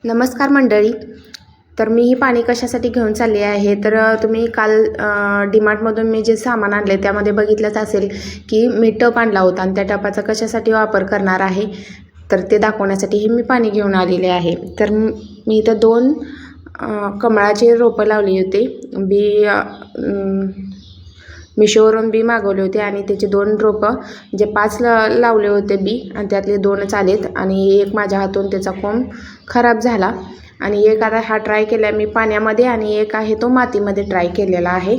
नमस्कार मंडळी. तर मी ही पाणी कशासाठी घेऊन चालली आहे, तर तुम्ही काल डीमार्टमधून मी जे सामान आणले त्यामध्ये बघितलंच असेल की मी टप आणला होता आणि त्या टपाचा कशासाठी वापर करणार आहे तर ते दाखवण्यासाठी मी पाणी घेऊन आलेले आहे. तर मी इथं 2 कमळाचे रोपं लावली होते. मिशोवरून बी मागवले होते आणि त्याचे 2 रोपं जे 5 लावले होते बी आणि त्यातले 2च आलेत आणि एक माझ्या हातून त्याचा कोंब खराब झाला आणि एक आता हा ट्राय केला मी पाण्यामध्ये आणि एक आहे तो मातीमध्ये ट्राय केलेला आहे.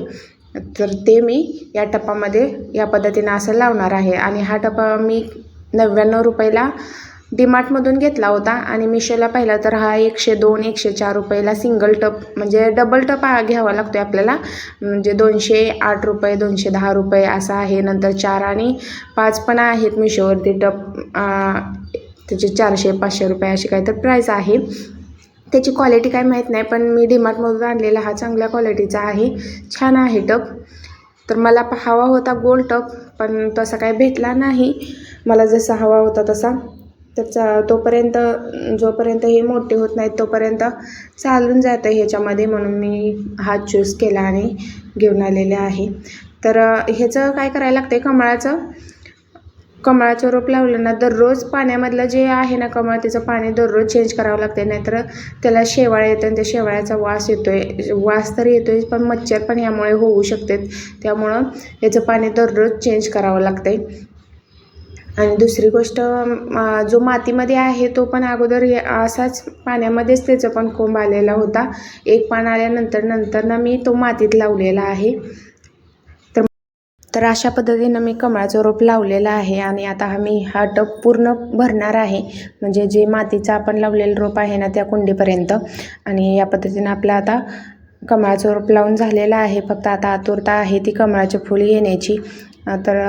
तर ते मी या टपामध्ये या पद्धतीने असं लावणार आहे आणि हा टपा मी 99 रुपयाला डीमार्टमधून घेतला होता आणि मिशोला पाहिला तर हा 102-104 रुपयाला सिंगल टप म्हणजे डबल टप घ्यावा लागतो आपल्याला. म्हणजे 208 रुपये 210 रुपये असा आहे. नंतर 4 आणि 5 पण आहेत मिशोवरती टप, त्याचे 400-500 रुपये अशी काहीतरी प्राईस आहे. त्याची क्वालिटी काय माहीत नाही, पण मी डीमार्टमधून आणलेला हा चांगल्या क्वालिटीचा आहे, छान आहे टप. तर मला हवा होता गोल टप, पण तसा काही भेटला नाही मला जसा हवा होता तसा. त्याचा जोपर्यंत हे मोठे होत नाहीत तोपर्यंत चालून जातं ह्याच्यामध्ये, म्हणून मी हा चूज केला आणि घेऊन आलेले आहे. तर ह्याचं काय करायला लागतं आहे, कमळाचं रोप लावलं ना दररोज पाण्यामधलं जे आहे ना कमळ त्याचं पाणी दररोज चेंज करावं लागते, नाहीतर त्याला शेवाळं येतं आणि त्या शेवाळ्याचा वास येतोय. वास तर येतोय पण मच्छर पण यामुळे होऊ शकते, त्यामुळं याचं पाणी दररोज चेंज करावं लागतंय. आणि दुसरी गोष्ट, जो मातीमध्ये आहे तो पण अगोदर असाच पाण्यामध्येच त्याचं पण कोंब आलेला होता. एक पान आल्यानंतर ना मी तो मातीत लावलेला आहे. तर अशा पद्धतीनं मी कमळाचं रोप लावलेलं आहे आणि आता हा टप पूर्ण भरणार आहे, म्हणजे जे मातीचं आपण लावलेलं रोप आहे ना त्या कुंडीपर्यंत. आणि या पद्धतीनं आपलं आता कमळाचं रोप लावून झालेलं आहे. फक्त आता आतुरता आहे ती कमळाचे फूल येण्याची. तर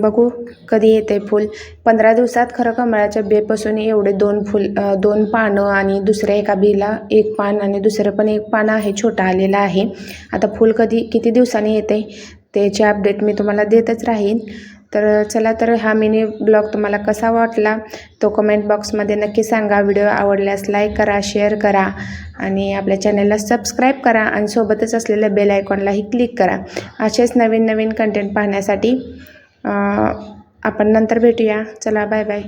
बघू कधी येते फूल. 15 दिवसात खरं कमळाच्या बेपासून एवढे 2 पानं आणि दुसऱ्या एका बीला 1 पान आणि दुसरं पण 1 पान आहे छोटा आलेला आहे. आता फूल किती दिवसांनी येते त्याची अपडेट मी तुम्हाला देतच राहीन. तर चला, तर हा मिनी ब्लॉग तुम्हाला कसा वाटला तो कमेंट बॉक्समध्ये नक्की सांगा. व्हिडिओ आवडल्यास लाईक करा, शेअर करा आणि आपल्या चॅनलला सबस्क्राईब करा आणि सोबतच असलेल्या बेल आयकॉनलाही क्लिक करा. असेच नवीन कंटेंट पाहण्यासाठी आपण नंतर भेटूया. चला, बाय बाय.